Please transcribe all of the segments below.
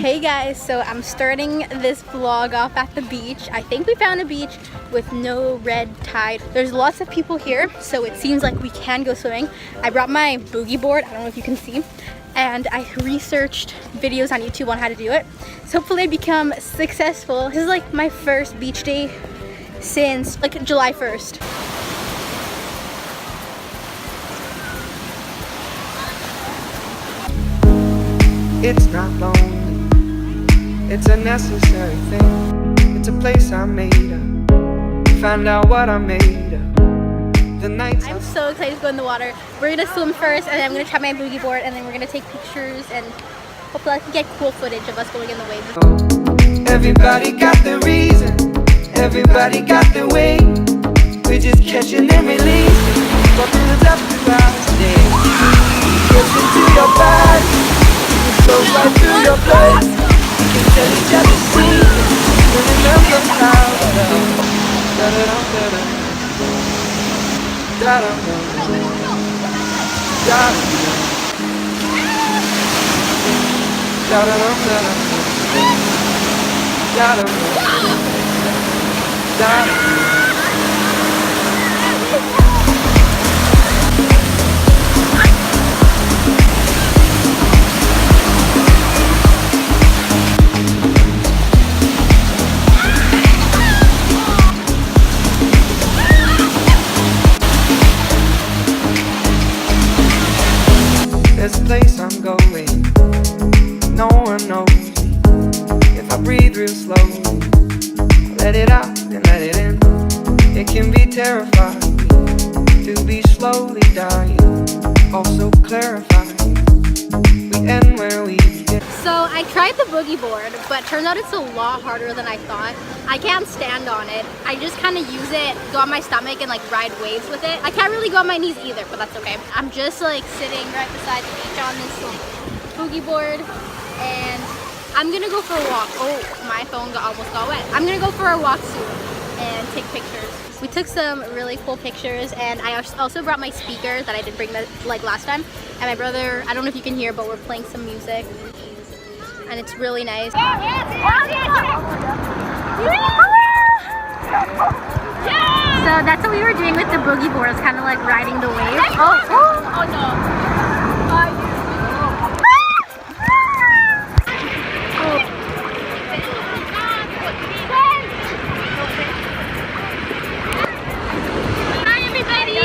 Hey guys, so I'm starting this vlog off at the beach. I think we found a beach with no red tide. There's lots of people here, so it seems like we can go swimming. I brought my boogie board, I don't know if you can see, and I researched videos on YouTube on how to do it. So hopefully I become successful. This is like my first beach day since like July 1st. It's not lonely, it's a necessary thing. It's a place I made up, find out what I made up. The nights I'm so excited to go in the water. We're gonna swim first, and then I'm gonna try my boogie board, and then we're gonna take pictures, and hopefully I can get cool footage of us going in the waves. Everybody got the reason, everybody got the way. We're just catching and releasing, go through the depths of clouds today. Listen to your body. Goes right through your blood. You can tell each other secrets. Remember how there's a place I'm going, no one knows me. If I breathe real slowly, let it out and let it in. It can be terrifying to be slowly dying, also clarifying. We end where we begin. So I tried the boogie board, but turns out it's a lot harder than I thought. I can't stand on it. I just kind of use it, go on my stomach and like ride waves with it. I can't really go on my knees either, but that's okay. I'm just like sitting right beside the beach on this boogie board, and I'm gonna go for a walk. Oh, my phone almost got wet. I'm gonna go for a walk soon and take pictures. We took some really cool pictures, and I also brought my speaker that I didn't bring like last time. And my brother, I don't know if you can hear, but we're playing some music. And it's really nice. So that's what we were doing with the boogie board. It's kind of like riding the waves. Oh no. Hi everybody.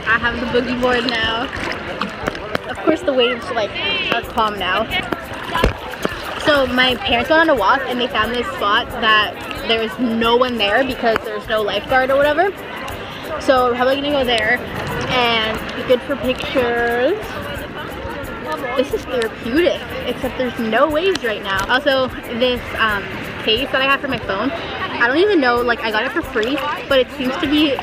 I have the boogie board now. Of course the waves like are calm now. So my parents went on a walk and they found this spot that there's no one there because there's no lifeguard or whatever. So we're probably gonna go there and be good for pictures. This is therapeutic, except there's no waves right now. Also, this case that I have for my phone, I don't even know, like I got it for free, but it seems to be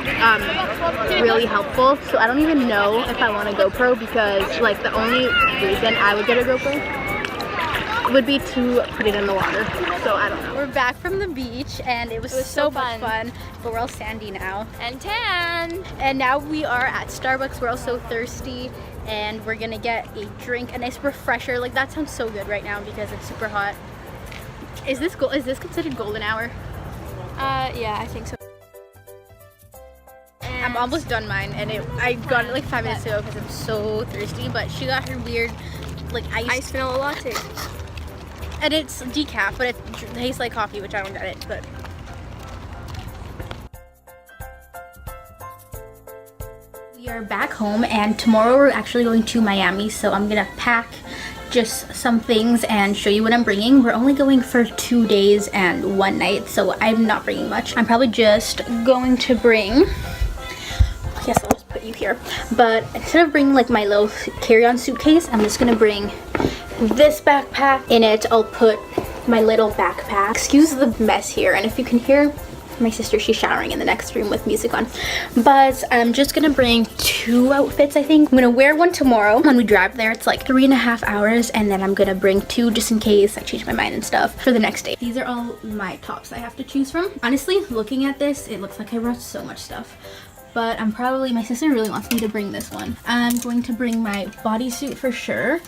really helpful. So I don't even know if I want a GoPro, because like the only reason I would get a GoPro would be to put it in the water. So I don't know. We're back from the beach and it was so much fun, but we're all sandy now. And tan. And now we are at Starbucks. We're all so thirsty and we're gonna get a drink, a nice refresher. Like that sounds so good right now because it's super hot. Is this considered golden hour? Yeah, I think so. And I'm almost done mine, and I got it like 5 minutes ago because I'm so thirsty. But she got her weird like Iced vanilla latte. And it's decaf, but it tastes like coffee, which I don't get it. But we are back home, and tomorrow we're actually going to Miami, so I'm gonna pack just some things and show you what I'm bringing. We're only going for 2 days and 1 night, so I'm not bringing much. I'm probably just going to bring, yes, I'll just put you here, but instead of bringing like my little carry-on suitcase, I'm just gonna bring this backpack. In it I'll put my little backpack. Excuse the mess here, and if you can hear my sister, she's showering in the next room with music on. But I'm just gonna bring 2 outfits, I think. I'm gonna wear one tomorrow when we drive there. It's like 3.5 hours, and then I'm gonna bring 2 just in case I change my mind and stuff for the next day. These are all my tops I have to choose from. Honestly, looking at this, it looks like I brought so much stuff. but my sister really wants me to bring this one. I'm going to bring my bodysuit for sure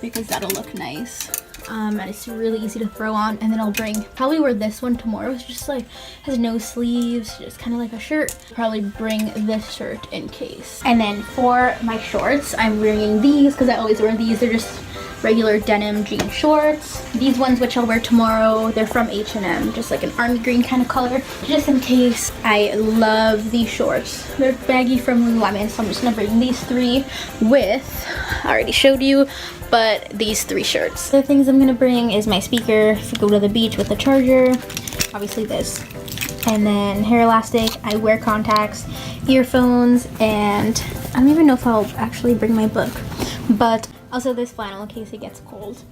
because that'll look nice. And it's really easy to throw on. And then I'll probably wear this one tomorrow. It's just like, has no sleeves, just kind of like a shirt. Probably bring this shirt in case. And then for my shorts, I'm wearing these because I always wear these. They're just regular denim jean shorts. These ones, which I'll wear tomorrow, they're from H&M, just like an army green kind of color, just in case. I love these shorts. They're baggy from Lululemon, so I'm just gonna bring these 3 with, I already showed you, but these 3 shirts. The things I'm gonna bring is my speaker if I go to the beach with the charger, obviously this, and then hair elastic. I wear contacts, earphones, and I don't even know if I'll actually bring my book, but also this flannel in case it gets cold.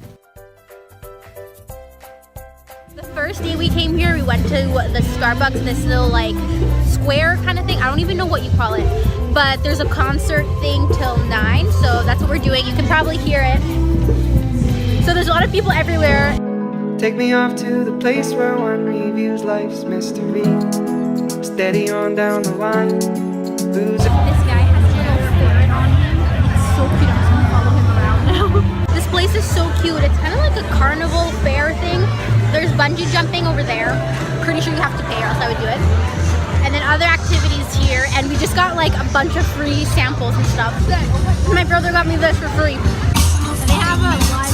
The first day we came here, we went to the Starbucks in this little like square kind of thing. I don't even know what you call it, but there's a concert thing till 9, so that's what we're doing. You can probably hear it. So there's a lot of people everywhere. Take me off to the place where one reviews life's mystery. Steady on down the line. Lose it. This guy has a little ferret on him. It's so cute. I'm just gonna follow him around now. This place is so cute. It's kind of like a carnival fair thing. There's bungee jumping over there. Pretty sure you have to pay or else I would do it. And then other activities here. And we just got like a bunch of free samples and stuff. My brother got me this for free. They have a live